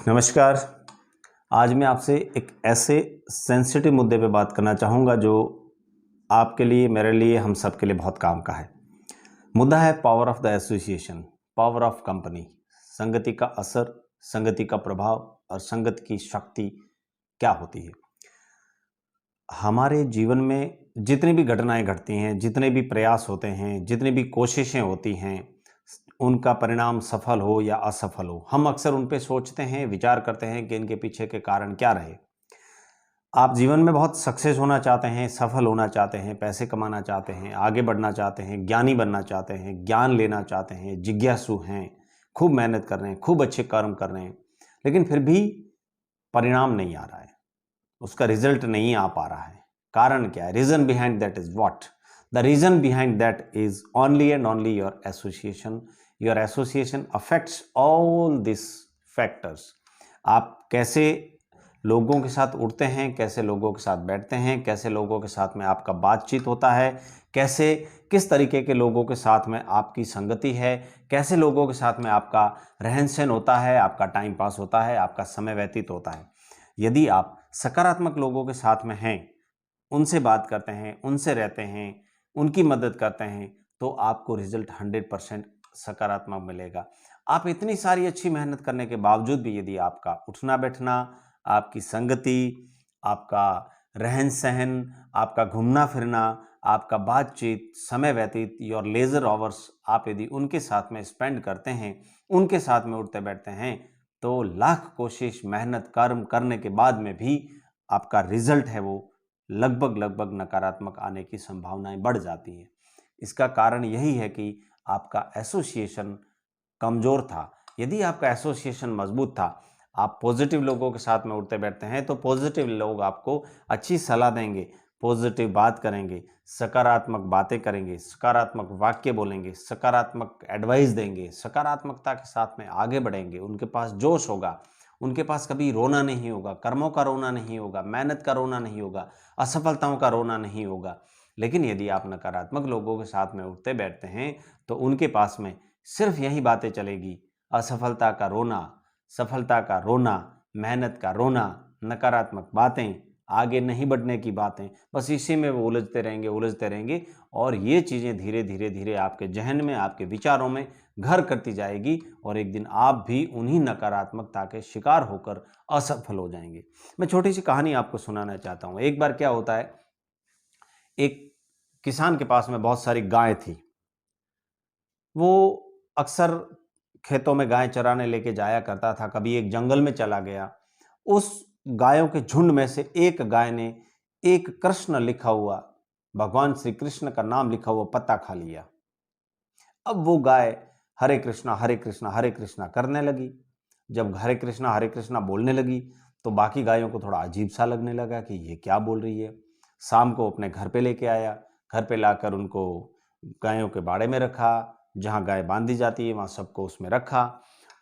नमस्कार। आज मैं आपसे एक ऐसे सेंसिटिव मुद्दे पे बात करना चाहूँगा जो आपके लिए, मेरे लिए, हम सब के लिए बहुत काम का है। मुद्दा है power of the association, power of company. संगति का असर, संगति का प्रभाव और संगति की शक्ति क्या होती है। हमारे जीवन में जितनी भी घटनाएं घटती हैं, जितने भी प्रयास होते हैं, जितनी भी कोशिशें होती हैं, उनका परिणाम सफल हो या असफल हो, हम अक्सर उन पे सोचते हैं, विचार करते हैं कि इनके पीछे के कारण क्या रहे। आप जीवन में बहुत सक्सेस होना चाहते हैं, सफल होना चाहते हैं, पैसे कमाना चाहते हैं, आगे बढ़ना चाहते हैं, ज्ञानी बनना चाहते हैं, ज्ञान लेना चाहते हैं, जिज्ञासु हैं, खूब मेहनत कर रहे हैं, खूब अच्छे कर्म कर रहे हैं, लेकिन फिर भी परिणाम नहीं आ रहा है, उसका रिजल्ट नहीं आ पा रहा है। कारण क्या है? Reason behind that is what? The reason behind that is only and only your association. Your association affects all this factors. आप कैसे लोगों के साथ उठते हैं, कैसे लोगों के साथ बैठते हैं, कैसे लोगों के साथ में आपका बातचीत होता है, कैसे किस तरीके के लोगों के साथ में आपकी संगति है, कैसे लोगों के साथ में आपका रहन सहन होता है, आपका टाइम पास होता है, आपका समय व्यतीत होता है। यदि आप सकारात्मक लोगों के साथ में हैं, उनसे बात करते हैं, उनसे रहते हैं, उनकी मदद करते हैं, तो आपको रिजल्ट 100% सकारात्मक मिलेगा। आप इतनी सारी अच्छी मेहनत करने के बावजूद भी यदि आपका उठना बैठना, आपकी संगति, आपका रहन सहन, आपका घूमना फिरना, आपका बातचीत, समय व्यतीत, योर लेजर आवर्स, आप यदि उनके साथ में स्पेंड करते हैं, उनके साथ में उठते बैठते हैं, तो लाख कोशिश मेहनत कर्म करने के बाद में भी आपका रिजल्ट है वो लगभग नकारात्मक आने की संभावनाएं बढ़ जाती हैं। इसका कारण यही है कि आपका एसोसिएशन कमजोर था। यदि आपका एसोसिएशन मजबूत था, आप पॉजिटिव लोगों के साथ में उठते बैठते हैं, तो पॉजिटिव लोग आपको अच्छी सलाह देंगे, पॉजिटिव बात करेंगे, सकारात्मक बातें करेंगे, सकारात्मक वाक्य बोलेंगे, सकारात्मक एडवाइस देंगे, सकारात्मकता के साथ में आगे बढ़ेंगे। उनके पास जोश होगा, उनके पास कभी रोना नहीं होगा, कर्मों का रोना नहीं होगा, मेहनत का रोना नहीं होगा, असफलताओं का रोना नहीं होगा। लेकिन यदि आप नकारात्मक लोगों के साथ में उठते बैठते हैं, तो उनके पास में सिर्फ यही बातें चलेगी: असफलता का रोना, सफलता का रोना, मेहनत का रोना, नकारात्मक बातें, आगे नहीं बढ़ने की बातें। बस इसी में वो उलझते रहेंगे और ये चीज़ें धीरे धीरे धीरे आपके जहन में, आपके विचारों में घर करती जाएगी और एक दिन आप भी उन्हीं नकारात्मकता के शिकार होकर असफल हो जाएंगे। मैं छोटी सी कहानी आपको सुनाना चाहता हूँ। एक बार क्या होता है, एक किसान के पास में बहुत सारी गाय थी। वो अक्सर खेतों में गाय चराने लेके जाया करता था। कभी एक जंगल में चला गया, उस गायों के झुंड में से एक गाय ने एक कृष्ण लिखा हुआ, भगवान श्री कृष्ण का नाम लिखा हुआ पत्ता खा लिया। अब वो गाय हरे कृष्णा हरे कृष्णा हरे कृष्णा करने लगी। जब हरे कृष्णा बोलने लगी, तो बाकी गायों को थोड़ा अजीब सा लगने लगा कि ये क्या बोल रही है। शाम को अपने घर पे लेके आया, घर पे लाकर उनको गायों के बाड़े में रखा, जहाँ गाय बांधी जाती है वहाँ सबको उसमें रखा।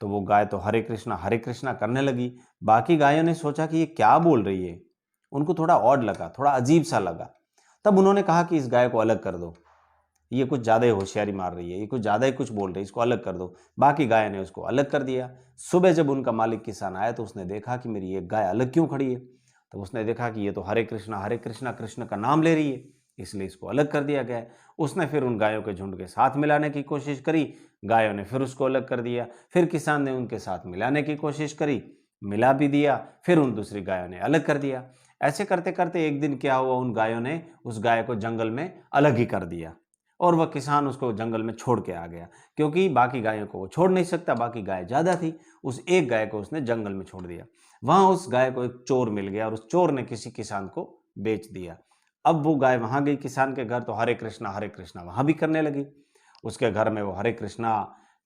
तो वो गाय तो हरे कृष्णा करने लगी। बाकी गायों ने सोचा कि ये क्या बोल रही है, उनको थोड़ा ऑड लगा, थोड़ा अजीब सा लगा। तब उन्होंने कहा कि इस गाय को अलग कर दो, ये कुछ ज़्यादा ही होशियारी मार रही है, ये कुछ ज़्यादा ही कुछ बोल रही है, इसको अलग कर दो। बाकी गाय ने उसको अलग कर दिया। सुबह जब उनका मालिक किसान आया, तो उसने देखा कि मेरी ये गाय अलग क्यों खड़ी है। तो उसने देखा कि ये तो हरे कृष्णा कृष्ण का नाम ले रही है, इसलिए इसको अलग कर दिया गया है। उसने फिर उन गायों के झुंड के साथ मिलाने की कोशिश करी, गायों ने फिर उसको अलग कर दिया। फिर किसान ने उनके साथ मिलाने की कोशिश करी, मिला भी दिया, फिर उन दूसरी गायों ने अलग कर दिया। ऐसे करते करते एक दिन क्या हुआ, उन गायों ने उस गाय को जंगल में अलग ही कर दिया और वह किसान उसको जंगल में छोड़ के आ गया, क्योंकि बाकी गायों को वो छोड़ नहीं सकता, बाकी गाय ज़्यादा थी। उस एक गाय को उसने जंगल में छोड़ दिया। वहाँ उस गाय को एक चोर मिल गया और उस चोर ने किसी किसान को बेच दिया। अब वो गाय वहाँ गई किसान के घर, तो हरे कृष्णा वहाँ भी करने लगी। उसके घर में वो हरे कृष्णा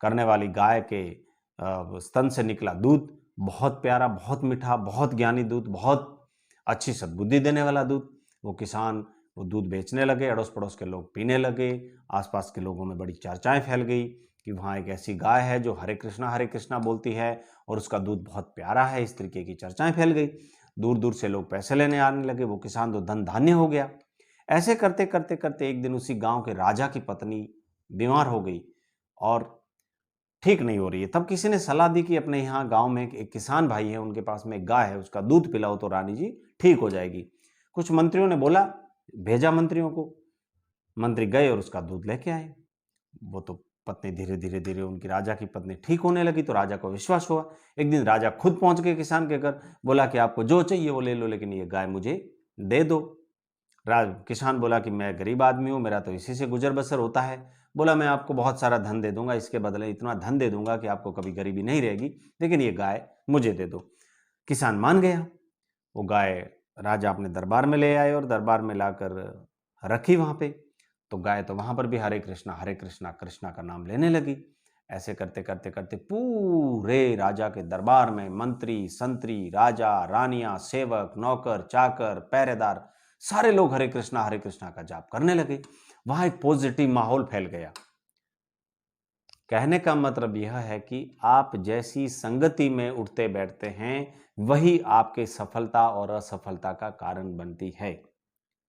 करने वाली गाय के स्तन से निकला दूध, बहुत प्यारा, बहुत मीठा, बहुत ज्ञानी दूध, बहुत अच्छी सद्बुद्धि देने वाला दूध। वो किसान वो दूध बेचने लगे, अड़ोस पड़ोस के लोग पीने लगे। आसपास के लोगों में बड़ी चर्चाएं फैल गई कि वहाँ एक ऐसी गाय है जो हरे कृष्णा बोलती है और उसका दूध बहुत प्यारा है। इस तरीके की चर्चाएं फैल गई, दूर दूर से लोग पैसे लेने आने लगे। वो किसान तो धन धान्य हो गया। ऐसे करते करते करते एक दिन उसी गांव के राजा की पत्नी बीमार हो गई और ठीक नहीं हो रही है। तब किसी ने सलाह दी कि अपने यहाँ गांव में एक किसान भाई है, उनके पास में एक गाय है, उसका दूध पिलाओ तो रानी जी ठीक हो जाएगी। कुछ मंत्रियों ने बोला, भेजा मंत्रियों को, मंत्री गए और उसका दूध लेके आए। वो तो पत्नी धीरे धीरे धीरे उनकी राजा की पत्नी ठीक होने लगी, तो राजा को विश्वास हुआ। एक दिन राजा खुद पहुंच गए किसान के घर, बोला कि आपको जो चाहिए वो ले लो, लेकिन ये गाय मुझे दे दो। किसान बोला कि मैं गरीब आदमी हूँ, मेरा तो इसी से गुजर बसर होता है। बोला मैं आपको बहुत सारा धन दे दूंगा, इसके बदले इतना धन दे दूंगा कि आपको कभी गरीबी नहीं रहेगी, लेकिन ये गाय मुझे दे दो। किसान मान गया। वो गाय राजा अपने दरबार में ले आए और दरबार में लाकर रखी वहां पे। तो गाय तो वहां पर भी हरे कृष्णा कृष्णा का नाम लेने लगी। ऐसे करते करते करते पूरे राजा के दरबार में मंत्री संतरी, राजा रानियां, सेवक, नौकर, चाकर, पहरेदार, सारे लोग हरे कृष्णा का जाप करने लगे। वहां एक पॉजिटिव माहौल फैल गया। कहने का मतलब यह है कि आप जैसी संगति में उठते बैठते हैं, वही आपके सफलता और असफलता का कारण बनती है।